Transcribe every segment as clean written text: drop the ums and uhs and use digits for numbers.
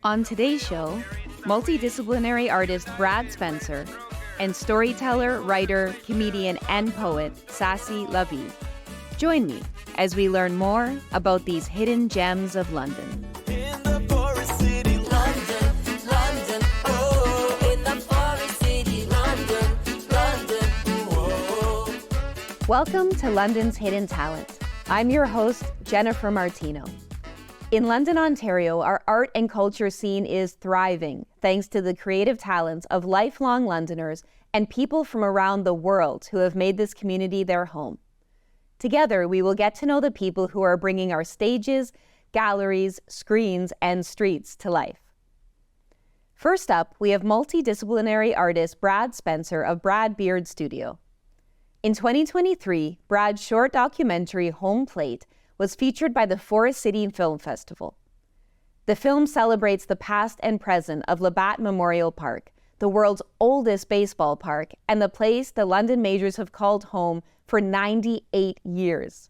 On today's show, multidisciplinary artist Brad Spencer and storyteller, writer, comedian, and poet Sassy Lavie. Join me as we learn more about these hidden gems of London. In the forest city, London, London, oh, in the forest city, London, London, whoa. Welcome to London's Hidden Talent. I'm your host, Jennifer Martino. In London, Ontario, our art and culture scene is thriving thanks to the creative talents of lifelong Londoners and people from around the world who have made this community their home. Together, we will get to know the people who are bringing our stages, galleries, screens, and streets to life. First up, we have multidisciplinary artist Brad Spencer of Brad Beard Studio. In 2023, Brad's short documentary, Home Plate, was featured by the Forest City Film Festival. The film celebrates the past and present of Labatt Memorial Park, the world's oldest baseball park, and the place the London Majors have called home for 98 years.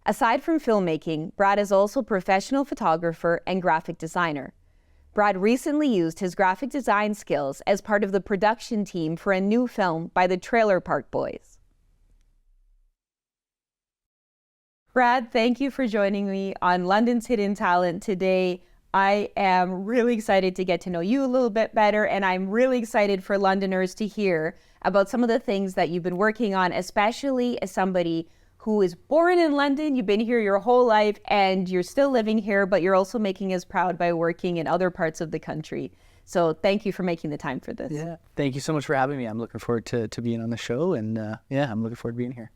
Aside from filmmaking, Brad is also a professional photographer and graphic designer. Brad recently used his graphic design skills as part of the production team for a new film by the Trailer Park Boys. Brad, thank you for joining me on London's Hidden Talent today. I am really excited to get to know you a little bit better, and I'm really excited for Londoners to hear about some of the things that you've been working on, especially as somebody who is born in London. You've been here your whole life, and you're still living here, but you're also making us proud by working in other parts of the country. So thank you for making the time for this. Yeah, thank you so much for having me. I'm looking forward to being on the show, and I'm looking forward to being here.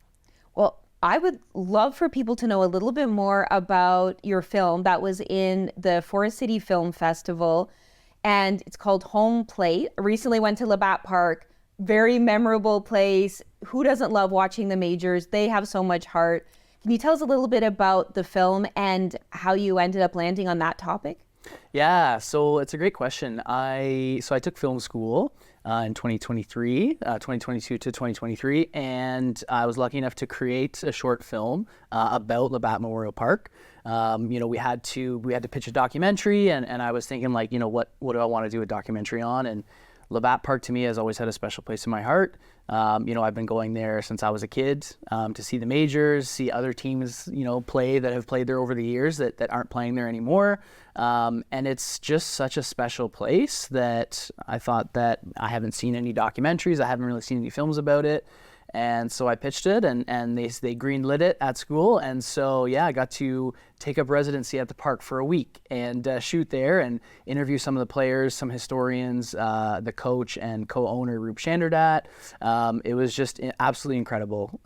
Well, I would love for people to know a little bit more about your film that was in the Forest City Film Festival, and it's called Home Plate. I recently went to Labatt Park, very memorable place. Who doesn't love watching the Majors? They have so much heart. Can you tell us a little bit about the film and how you ended up landing on that topic? Yeah, so it's a great question. I took film school in 2022 to 2023, and I was lucky enough to create a short film about Labatt Memorial Park. We had to pitch a documentary, and I was thinking, like, what do I want to do a documentary on? And Labatt Park to me has always had a special place in my heart. I've been going there since I was a kid to see the Majors, see other teams, play that have played there over the years that aren't playing there anymore. And it's just such a special place that I thought that I haven't seen any documentaries. I haven't really seen any films about it. And so I pitched it, and they green-lit it at school. And so, I got to take up residency at the park for a week and shoot there and interview some of the players, some historians, the coach and co-owner, Roop Chanderdat. It was just absolutely incredible.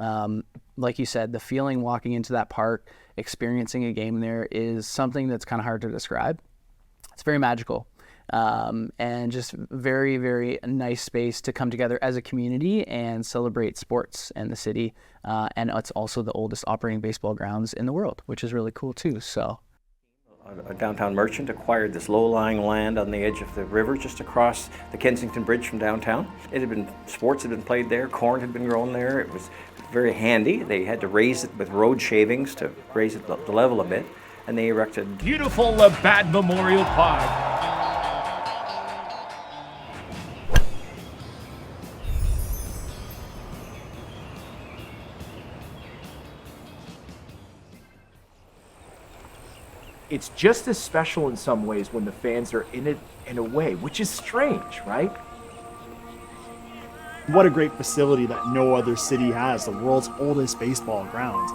Like you said, the feeling walking into that park, experiencing a game there is something that's kind of hard to describe. It's very magical. And just very, very nice space to come together as a community and celebrate sports in the city. And it's also the oldest operating baseball grounds in the world, which is really cool too. So, a downtown merchant acquired this low-lying land on the edge of the river just across the Kensington Bridge from downtown. Sports had been played there, corn had been grown there. It was very handy. They had to raise it with road shavings to raise it the level a bit, and they erected beautiful Labatt Memorial Park. It's just as special in some ways when the fans are in it in a way, which is strange, right? What a great facility that no other city has, the world's oldest baseball ground.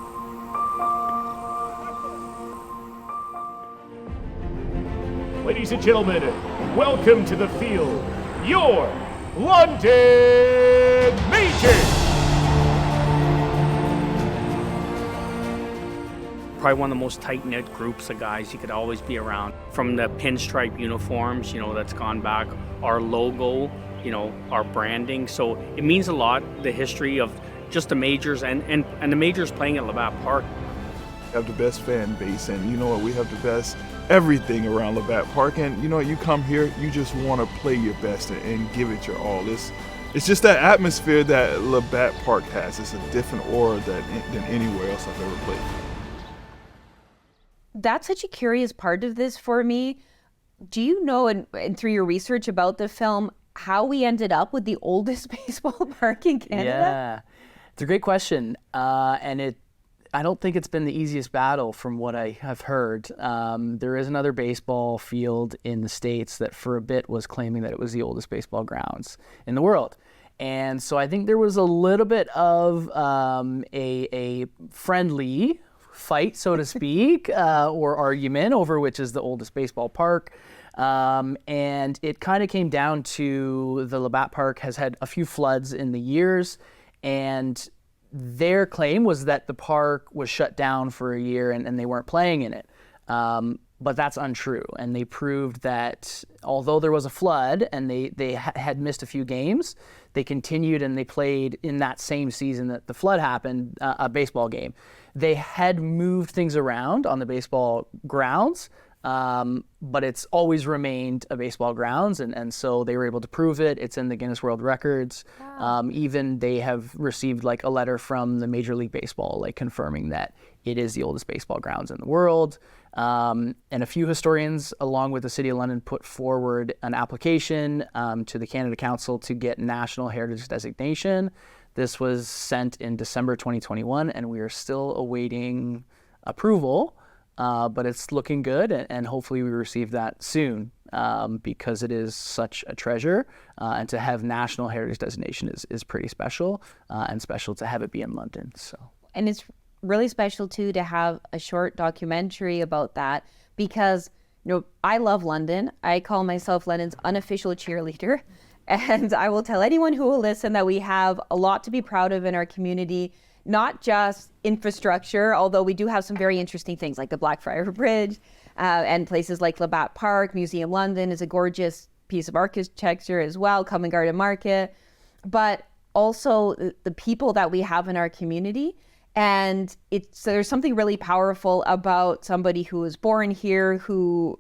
Ladies and gentlemen, welcome to the field, your London Majors! Probably one of the most tight-knit groups of guys you could always be around. From the pinstripe uniforms, that's gone back, our logo, our branding. So it means a lot, the history of just the Majors and the Majors playing at Labatt Park. We have the best fan base, and we have the best everything around Labatt Park. And you come here, you just want to play your best and give it your all. It's just that atmosphere that Labatt Park has. It's a different aura than anywhere else I've ever played. That's such a curious part of this for me. do you know, and through your research about the film, how we ended up with the oldest baseball park in Canada? Yeah, it's a great question, and I don't think it's been the easiest battle from what I have heard. There is another baseball field in the States that for a bit was claiming that it was the oldest baseball grounds in the world. And so I think there was a little bit of a friendly fight, so to speak, or argument over which is the oldest baseball park. And it kind of came down to the Labatt Park has had a few floods in the years, and their claim was that the park was shut down for a year and they weren't playing in it. But that's untrue. And they proved that although there was a flood and they had missed a few games, they continued and they played in that same season that the flood happened, a baseball game. They had moved things around on the baseball grounds, but it's always remained a baseball grounds, and so they were able to prove it. It's in the Guinness World Records. Wow. Even they have received like a letter from the Major League Baseball, like confirming that it is the oldest baseball grounds in the world. And a few historians, along with the City of London, put forward an application to the Canada Council to get National Heritage designation. This was sent in December 2021, and we are still awaiting approval. But it's looking good, and hopefully we receive that soon because it is such a treasure. And to have National Heritage designation is pretty special, and special to have it be in London. So. And it's really special too to have a short documentary about that because, I love London. I call myself London's unofficial cheerleader. And I will tell anyone who will listen that we have a lot to be proud of in our community. Not just infrastructure, although we do have some very interesting things like the Blackfriars Bridge and places like Labatt Park. Museum London is a gorgeous piece of architecture as well, Covent Garden Market, but also the people that we have in our community. And so there's something really powerful about somebody who was born here, who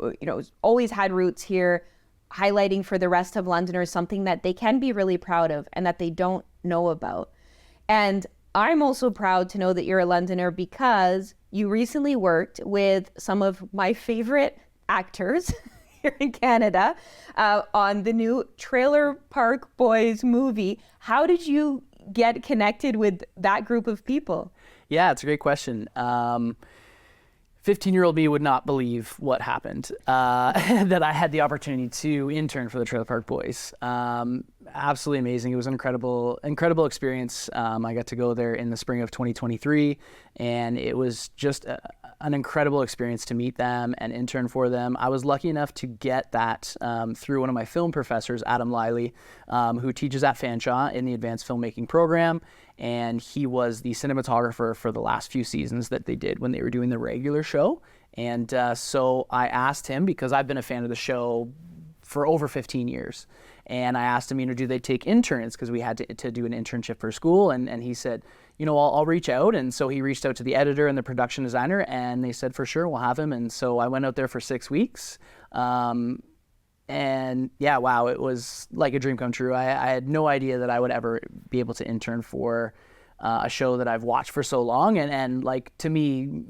always had roots here, highlighting for the rest of Londoners something that they can be really proud of and that they don't know about. And I'm also proud to know that you're a Londoner because you recently worked with some of my favorite actors here in Canada on the new Trailer Park Boys movie. How did you get connected with that group of people? Yeah, it's a great question. 15-year-old me would not believe what happened, that I had the opportunity to intern for the Trailer Park Boys. Absolutely amazing. It was an incredible experience. I got to go there in the spring of 2023, and it was just an incredible experience to meet them and intern for them. I was lucky enough to get that through one of my film professors, Adam Liley, who teaches at Fanshawe in the advanced filmmaking program. And he was the cinematographer for the last few seasons that they did when they were doing the regular show. And so I asked him, because I've been a fan of the show for over 15 years. And I asked him, do they take interns? Because we had to do an internship for school. And he said, I'll reach out. And so he reached out to the editor and the production designer, and they said, for sure, we'll have him. And so I went out there for 6 weeks. And yeah, wow, it was like a dream come true. I had no idea that I would ever be able to intern for a show that I've watched for so long. And like, to me,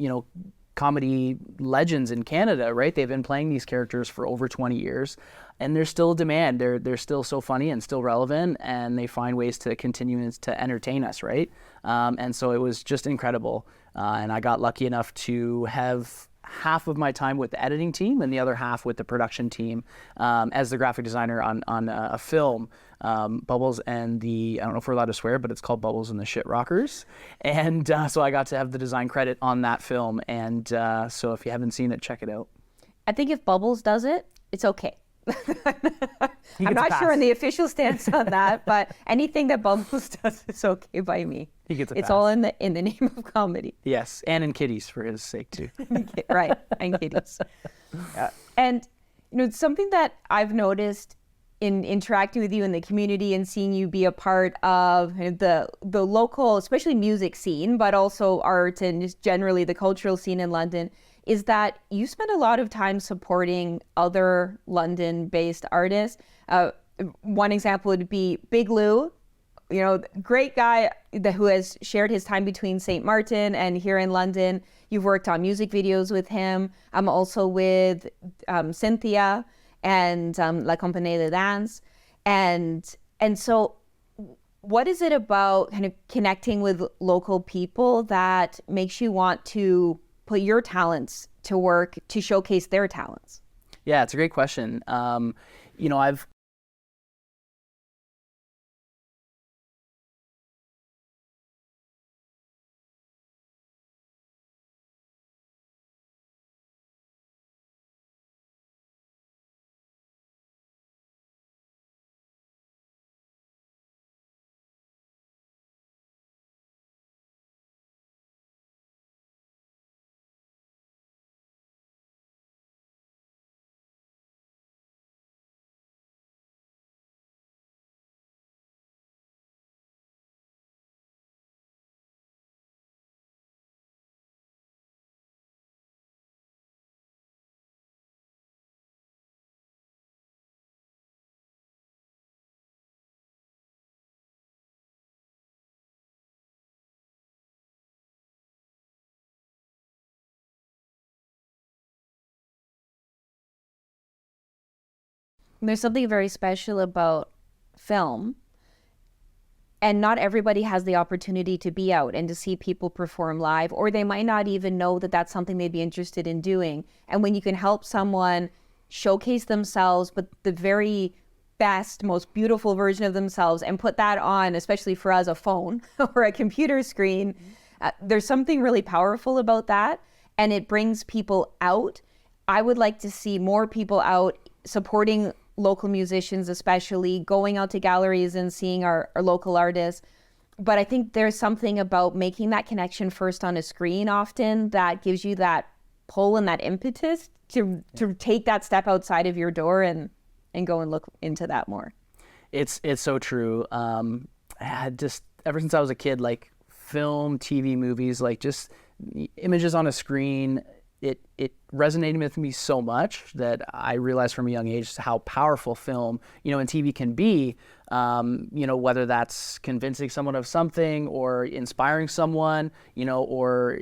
comedy legends in Canada, right? They've been playing these characters for over 20 years, and there's still demand. They're still so funny and still relevant, and they find ways to continue to entertain us, right? And so it was just incredible. And I got lucky enough to have half of my time with the editing team and the other half with the production team as the graphic designer on a film, Bubbles and I don't know if we're allowed to swear, but it's called Bubbles and the Shit Rockers. And so I got to have the design credit on that film. And so if you haven't seen it, check it out. I think if Bubbles does it, it's okay. I'm not sure on the official stance on that, but anything that Bubbles does is okay by me. He gets a It's pass. all in the name of comedy. Yes, and in kitties for his sake too. Right, and kitties. And something that I've noticed in interacting with you in the community and seeing you be a part of the local, especially music scene, but also art and just generally the cultural scene in London, is that you spend a lot of time supporting other London-based artists. One example would be Big Lou, great guy who has shared his time between St. Martin and here in London. You've worked on music videos with him. I'm also with Cynthia. and La Compagnie de Danse. And so what is it about kind of connecting with local people that makes you want to put your talents to work to showcase their talents? Yeah, it's a great question. I've There's something very special about film, and not everybody has the opportunity to be out and to see people perform live, or they might not even know that that's something they'd be interested in doing. And when you can help someone showcase themselves, but the very best, most beautiful version of themselves, and put that on, especially for us, a phone or a computer screen, there's something really powerful about that, and it brings people out. I would like to see more people out supporting local musicians, especially going out to galleries and seeing our local artists. But I think there's something about making that connection first on a screen often that gives you that pull and that impetus to take that step outside of your door and go and look into that more. It's so true. I had just, ever since I was a kid, like film, TV, movies, like just images on a screen, it resonated with me so much that I realized from a young age how powerful film, and TV can be, whether that's convincing someone of something or inspiring someone, or,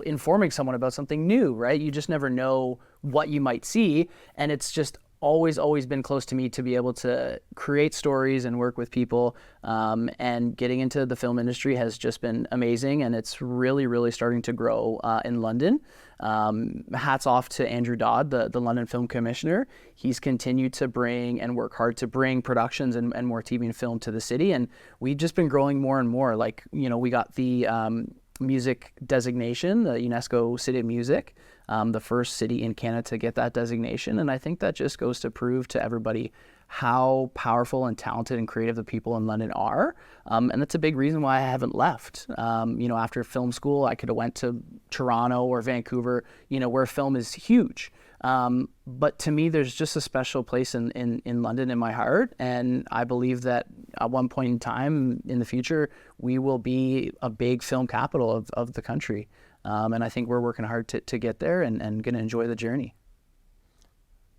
informing someone about something new, right? You just never know what you might see. And it's just always been close to me to be able to create stories and work with people. And getting into the film industry has just been amazing, and it's really starting to grow in London. Hats off to Andrew Dodd, the London Film Commissioner. He's continued to bring and work hard to bring productions and more TV and film to the city, and we've just been growing more and more. Like, we got the music designation, the UNESCO City of Music, the first city in Canada to get that designation. And I think that just goes to prove to everybody how powerful and talented and creative the people in London are. And that's a big reason why I haven't left. After film school, I could have went to Toronto or Vancouver, where film is huge. But to me, there's just a special place in London in my heart. And I believe that at one point in time in the future, we will be a big film capital of the country. And I think we're working hard to get there and going to enjoy the journey.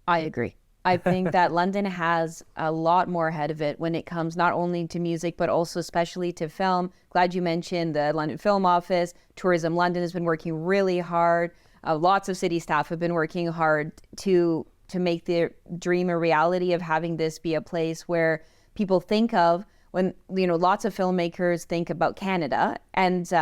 I agree. I think that London has a lot more ahead of it when it comes not only to music, but also especially to film. Glad you mentioned the London Film Office. Tourism London has been working really hard. Lots of city staff have been working hard to make their dream a reality of having this be a place where people think of when, lots of filmmakers think about Canada and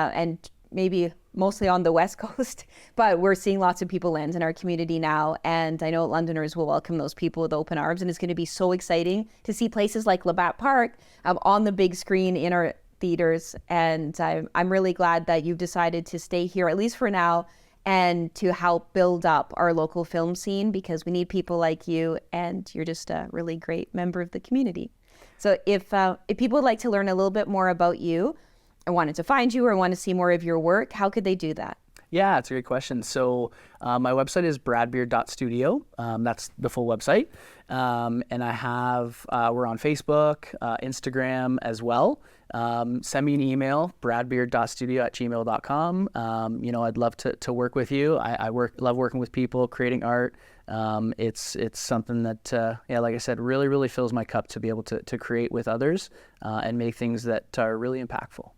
maybe mostly on the West Coast, but we're seeing lots of people land in our community now. And I know Londoners will welcome those people with open arms. And it's going to be so exciting to see places like Labatt Park on the big screen in our theaters. And I'm really glad that you've decided to stay here, at least for now, and to help build up our local film scene, because we need people like you, and you're just a really great member of the community. So if people would like to learn a little bit more about you, I wanted to find you or want to see more of your work, how could they do that? Yeah, it's a great question. So my website is bradbeard.studio. That's the full website. And I have, we're on Facebook, Instagram as well. Send me an email, bradbeard.studio@gmail.com. I'd love to work with you. I love working with people, creating art. It's something that, like I said, really fills my cup to be able to create with others and make things that are really impactful.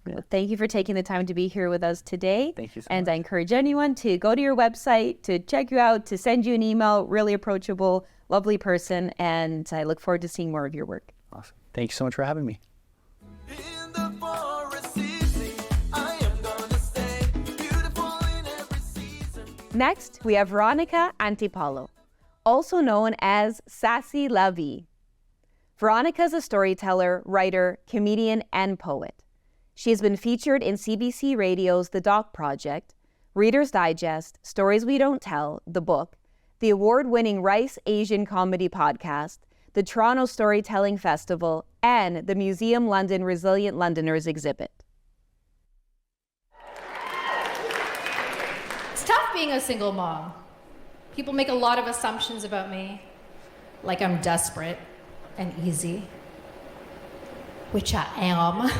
Yeah. Well, thank you for taking the time to be here with us today. Thank you so much. I encourage anyone to go to your website, to check you out, to send you an email, really approachable. lovely person, and I look forward to seeing more of your work. Awesome. Thank you so much for having me. In the forest easy, I am gonna stay beautiful in every season. Next, we have Veronica Antepalo, also known as Sassy La Vie. Veronica is a storyteller, writer, comedian, and poet. She has been featured in CBC Radio's The Doc Project, Reader's Digest, Stories We Don't Tell, the book, the award-winning Rice Asian Comedy Podcast, the Toronto Storytelling Festival, and the Museum London Resilient Londoners exhibit. It's tough being a single mom. People make a lot of assumptions about me, like I'm desperate and easy, which I am.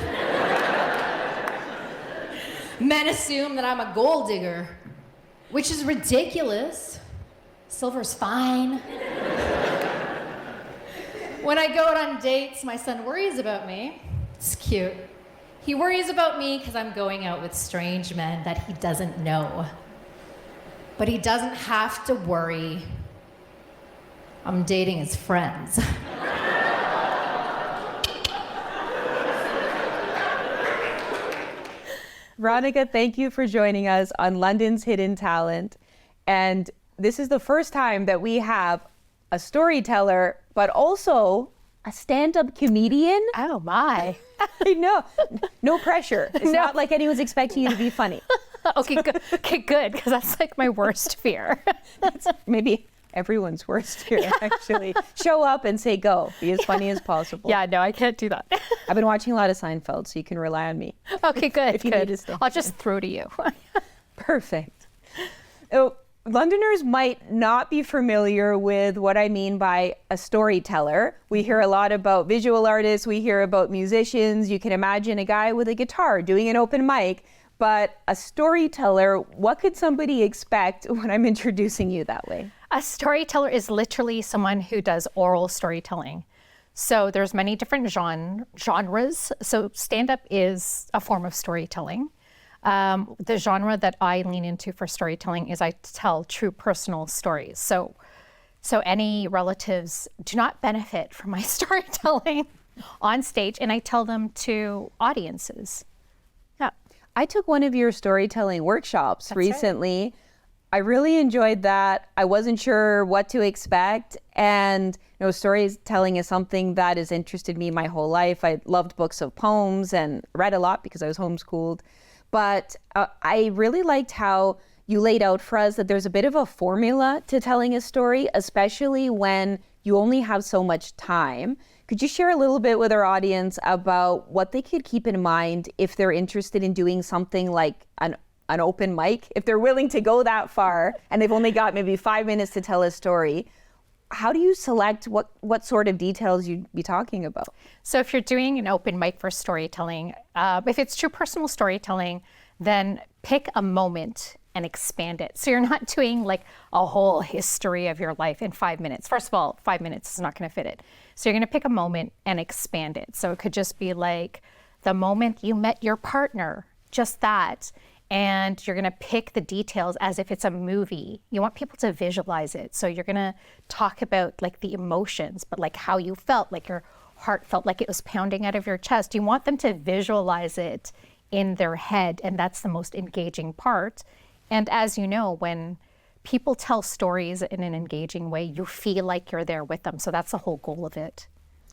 Men assume that I'm a gold digger, which is ridiculous. Silver's fine. When I go out on dates, my son worries about me. It's cute. He worries about me because I'm going out with strange men that he doesn't know. But he doesn't have to worry. I'm dating his friends. Veronica, thank you for joining us on London's Hidden Talent. And this is the first time that we have a storyteller, but also a stand-up comedian. Oh my. I know. No pressure. It's not like anyone's expecting you to be funny. Okay, good. Okay, good, because that's like my worst fear. That's maybe everyone's worst fear, actually. Show up and say go. Be as funny as possible. Yeah, no, I can't do that. I've been watching a lot of Seinfeld, so you can rely on me. Okay, good, If you good. need to stay. I'll just throw to you. Perfect. Oh, Londoners might not be familiar with what I mean by a storyteller. We hear a lot about visual artists, we hear about musicians. You can imagine a guy with a guitar doing an open mic, but a storyteller, what could somebody expect when I'm introducing you that way? A storyteller is literally someone who does oral storytelling. So there's many different genres. So stand-up is a form of storytelling. The genre that I lean into for storytelling is I tell true personal stories. So any relatives do not benefit from my storytelling on stage, and I tell them to audiences. Yeah. I took one of your storytelling workshops recently. Right. I really enjoyed that. I wasn't sure what to expect. And storytelling is something that has interested me my whole life. I loved books of poems and read a lot because I was homeschooled. But I really liked how you laid out for us that there's a bit of a formula to telling a story, especially when you only have so much time. Could you share a little bit with our audience about what they could keep in mind if they're interested in doing something like an open mic, if they're willing to go that far and they've only got maybe 5 minutes to tell a story? How do you select what sort of details you'd be talking about? So if you're doing an open mic for storytelling, if it's true personal storytelling, then pick a moment and expand it. So you're not doing like a whole history of your life in 5 minutes. First of all, 5 minutes is not going to fit it. So you're going to pick a moment and expand it. So it could just be like the moment you met your partner, just that. And you're going to pick the details as if it's a movie. You want people to visualize it. So you're going to talk about like the emotions, but like how you felt, like your heart felt like it was pounding out of your chest. You want them to visualize it in their head, and that's the most engaging part. And as you know, when people tell stories in an engaging way, you feel like you're there with them. So that's the whole goal of it,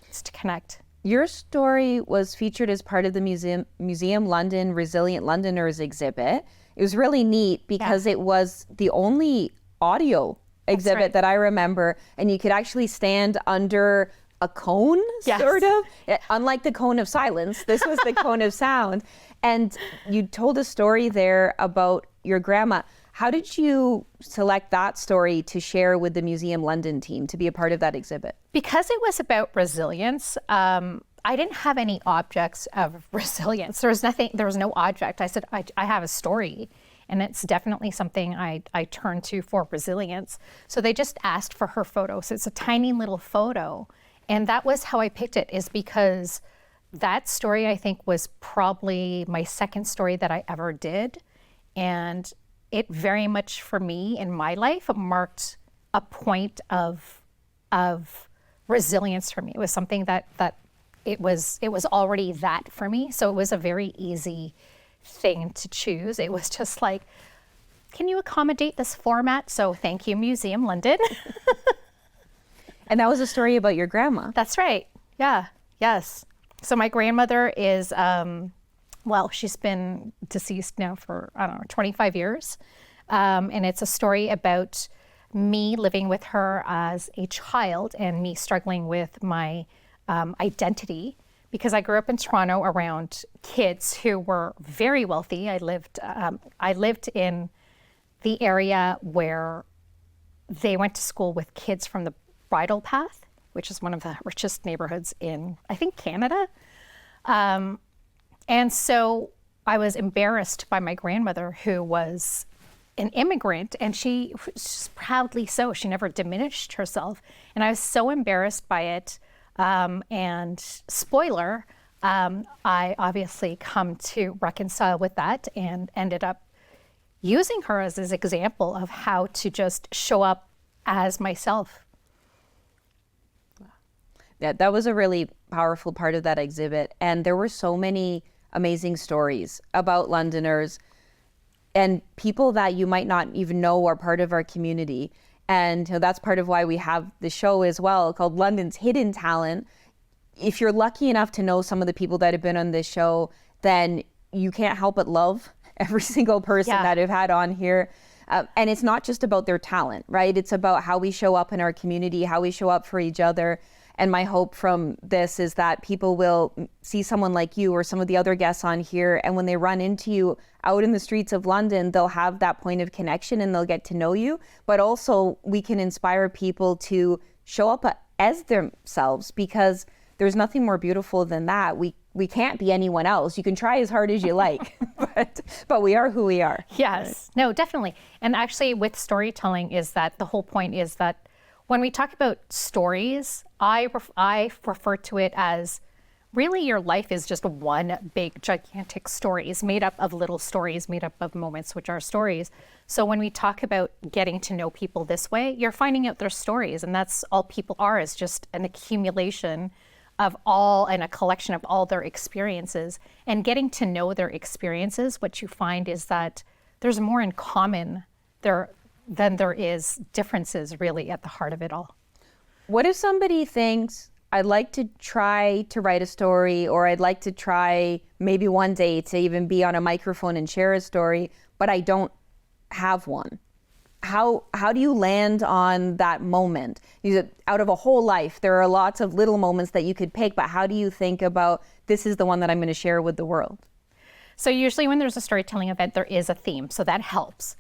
is to connect. Your story was featured as part of the Museum London Resilient Londoners exhibit. It was really neat because it was the only audio exhibit that I remember, and you could actually stand under a cone, sort of. Unlike the cone of silence, this was the cone of sound. And you told a story there about your grandma. How did you select that story to share with the Museum London team to be a part of that exhibit? Because it was about resilience, I didn't have any objects of resilience. There was no object. I said, I have a story, and it's definitely something I turn to for resilience. So they just asked for her photo. So it's a tiny little photo. And that was how I picked it, is because that story, I think, was probably my second story that I ever did. And it very much, for me, in my life, marked a point of of resilience for me. It was something that it was already that for me. So it was a very easy thing to choose. It was just like, can you accommodate this format? So thank you, Museum London. And that was a story about your grandma. That's right. Yeah. Yes. So my grandmother is, well, she's been deceased now for, I don't know, 25 years. And it's a story about me living with her as a child and me struggling with my identity, because I grew up in Toronto around kids who were very wealthy. I lived in the area where they went to school with kids from the Bridle Path, which is one of the richest neighborhoods in, I think, Canada. And so I was embarrassed by my grandmother, who was an immigrant, and she was proudly so. She never diminished herself. And I was so embarrassed by it. And spoiler, I obviously come to reconcile with that and ended up using her as an example of how to just show up as myself. Yeah, that was a really powerful part of that exhibit. And there were so many amazing stories about Londoners and people that you might not even know are part of our community. And that's part of why we have the show as well, called London's Hidden Talent. If you're lucky enough to know some of the people that have been on this show, then you can't help but love every single person that I've had on here. And it's not just about their talent, right? It's about how we show up in our community, how we show up for each other. And my hope from this is that people will see someone like you or some of the other guests on here, and when they run into you out in the streets of London, they'll have that point of connection and they'll get to know you. But also we can inspire people to show up as themselves, because there's nothing more beautiful than that. We can't be anyone else. You can try as hard as you like, but we are who we are. Yes, no, definitely. And actually with storytelling is that the whole point is that when we talk about stories, I refer to it as really your life is just one big gigantic story. It's made up of little stories, made up of moments, which are stories. So when we talk about getting to know people this way, you're finding out their stories, and that's all people are, is just an accumulation of all and a collection of all their experiences. And getting to know their experiences, what you find is that there's more in common there than there is differences really at the heart of it all. What if somebody thinks, I'd like to try to write a story, or I'd like to try maybe one day to even be on a microphone and share a story, but I don't have one? How do you land on that moment? Out of a whole life, there are lots of little moments that you could pick, but how do you think about, this is the one that I'm going to share with the world? So usually when there's a storytelling event, there is a theme, so that helps.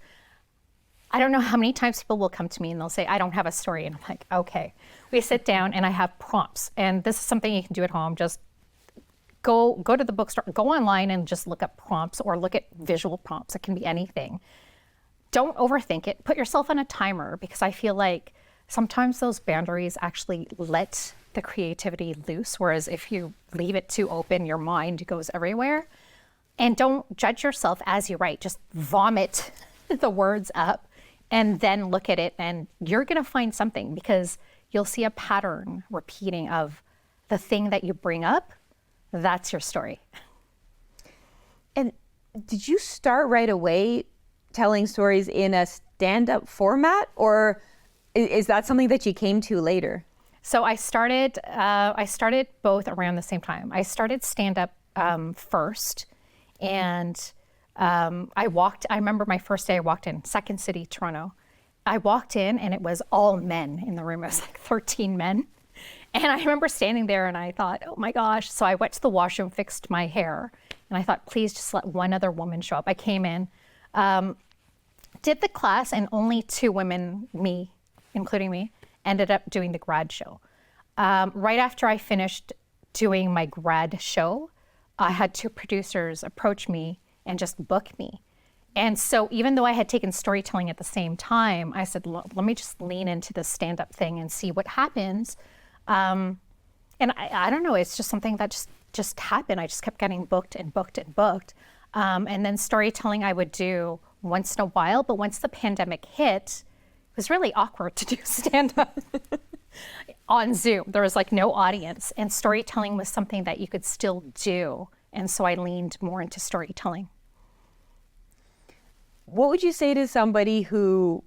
I don't know how many times people will come to me and they'll say, I don't have a story. And I'm like, okay. We sit down and I have prompts. And this is something you can do at home. Just go to the bookstore, go online and just look up prompts, or look at visual prompts. It can be anything. Don't overthink it. Put yourself on a timer, because I feel like sometimes those boundaries actually let the creativity loose. Whereas if you leave it too open, your mind goes everywhere. And don't judge yourself as you write. Just vomit the words up and then look at it, and you're going to find something, because you'll see a pattern repeating of the thing that you bring up. That's your story. And did you start right away telling stories in a stand-up format, or is that something that you came to later? So I started both around the same time. I started stand-up first, and I remember my first day I walked in, Second City, Toronto. I walked in and it was all men in the room. It was like 13 men. And I remember standing there and I thought, oh my gosh. So I went to the washroom, fixed my hair, and I thought, please just let one other woman show up. I came in, did the class, and only 2 women, me, including me, ended up doing the grad show. Right after I finished doing my grad show, I had 2 producers approach me and just book me. And so even though I had taken storytelling at the same time, I said, let me just lean into this stand-up thing and see what happens. And I don't know, it's just something that just happened. I just kept getting booked and booked and booked. And then storytelling I would do once in a while, but once the pandemic hit, it was really awkward to do stand-up. on Zoom. There was like no audience, and storytelling was something that you could still do. And so I leaned more into storytelling. What would you say to somebody who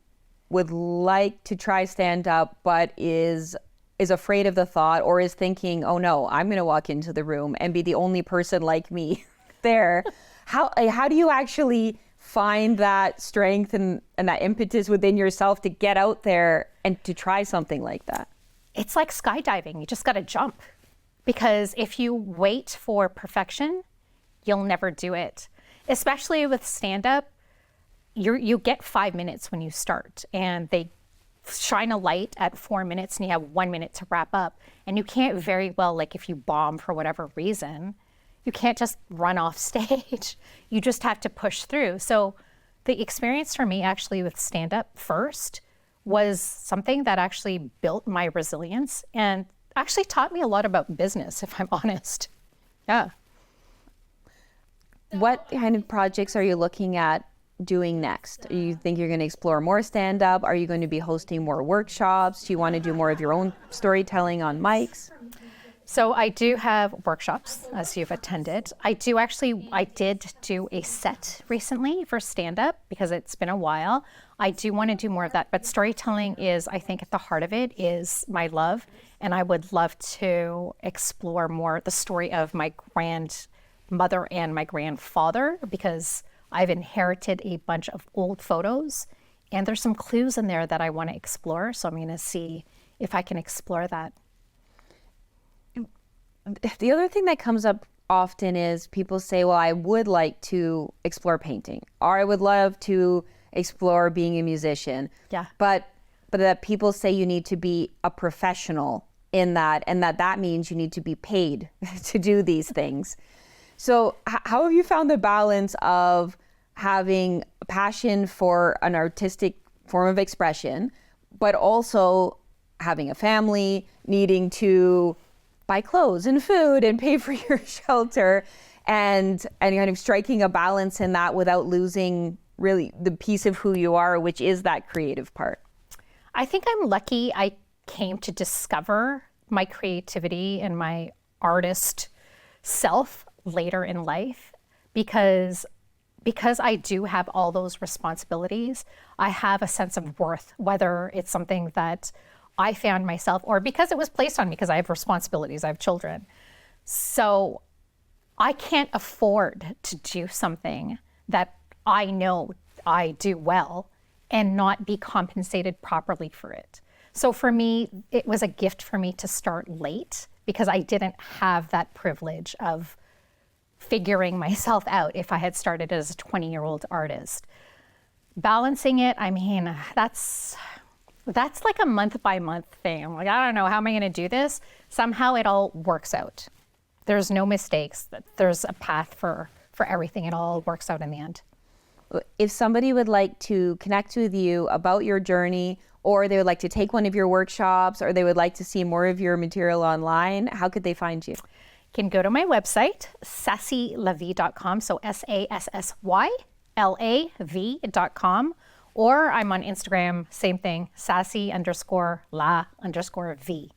would like to try stand up but is afraid of the thought, or is thinking, oh no, I'm going to walk into the room and be the only person like me there? How do you actually find that strength and that impetus within yourself to get out there and to try something like that? It's like skydiving. You just got to jump, because if you wait for perfection, you'll never do it. Especially with stand-up, you get 5 minutes when you start, and they shine a light at 4 minutes and you have 1 minute to wrap up. And you can't very well, like if you bomb for whatever reason, you can't just run off stage. You just have to push through. So the experience for me actually with stand-up first was something that actually built my resilience and actually taught me a lot about business, if I'm honest. Yeah. What kind of projects are you looking at doing next? Do you think you're going to explore more stand-up? Are you going to be hosting more workshops? Do you want to do more of your own storytelling on mics? So I do have workshops, as you've attended. I did do a set recently for stand-up because it's been a while. I do want to do more of that, but storytelling is, I think at the heart of it, is my love. And I would love to explore more the story of my grandmother and my grandfather, because I've inherited a bunch of old photos and there's some clues in there that I want to explore. So I'm going to see if I can explore that. The other thing that comes up often is people say, well, I would like to explore painting, or I would love to explore being a musician. Yeah. But that people say you need to be a professional in that, and that means you need to be paid to do these things. So how have you found the balance of having a passion for an artistic form of expression, but also having a family, needing to buy clothes and food and pay for your shelter, and kind of striking a balance in that without losing really the piece of who you are, which is that creative part? I think I'm lucky I came to discover my creativity and my artist self later in life, because I do have all those responsibilities. I have a sense of worth, whether it's something that I found myself, or because it was placed on me because I have responsibilities, I have children. So I can't afford to do something that I know I do well and not be compensated properly for it. So for me, it was a gift for me to start late, because I didn't have that privilege of figuring myself out if I had started as a 20-year-old artist. Balancing it, I mean, that's like a month by month thing. I'm like, I don't know, how am I going to do this? Somehow it all works out. There's no mistakes. There's a path for everything. It all works out in the end. If somebody would like to connect with you about your journey, or they would like to take one of your workshops, or they would like to see more of your material online, how could they find you? You can go to my website, sassylavie.com, so SASSYLAV.com, or I'm on Instagram, same thing, sassy_la_v.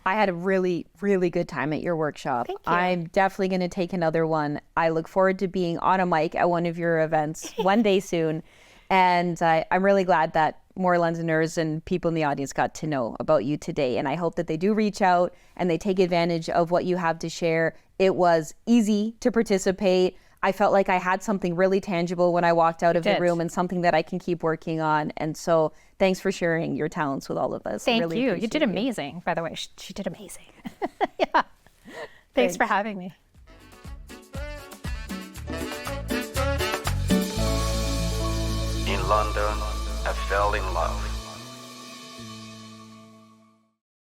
I had a really, really good time at your workshop. Thank you. I'm definitely going to take another one. I look forward to being on a mic at one of your events one day soon. And I'm really glad that more Londoners and people in the audience got to know about you today. And I hope that they do reach out and they take advantage of what you have to share. It was easy to participate. I felt like I had something really tangible when I walked out of the room, and something that I can keep working on. And so thanks for sharing your talents with all of us. Thank really you. You did amazing, by the way. She did amazing. Yeah. Thanks for having me. In London, I fell in love.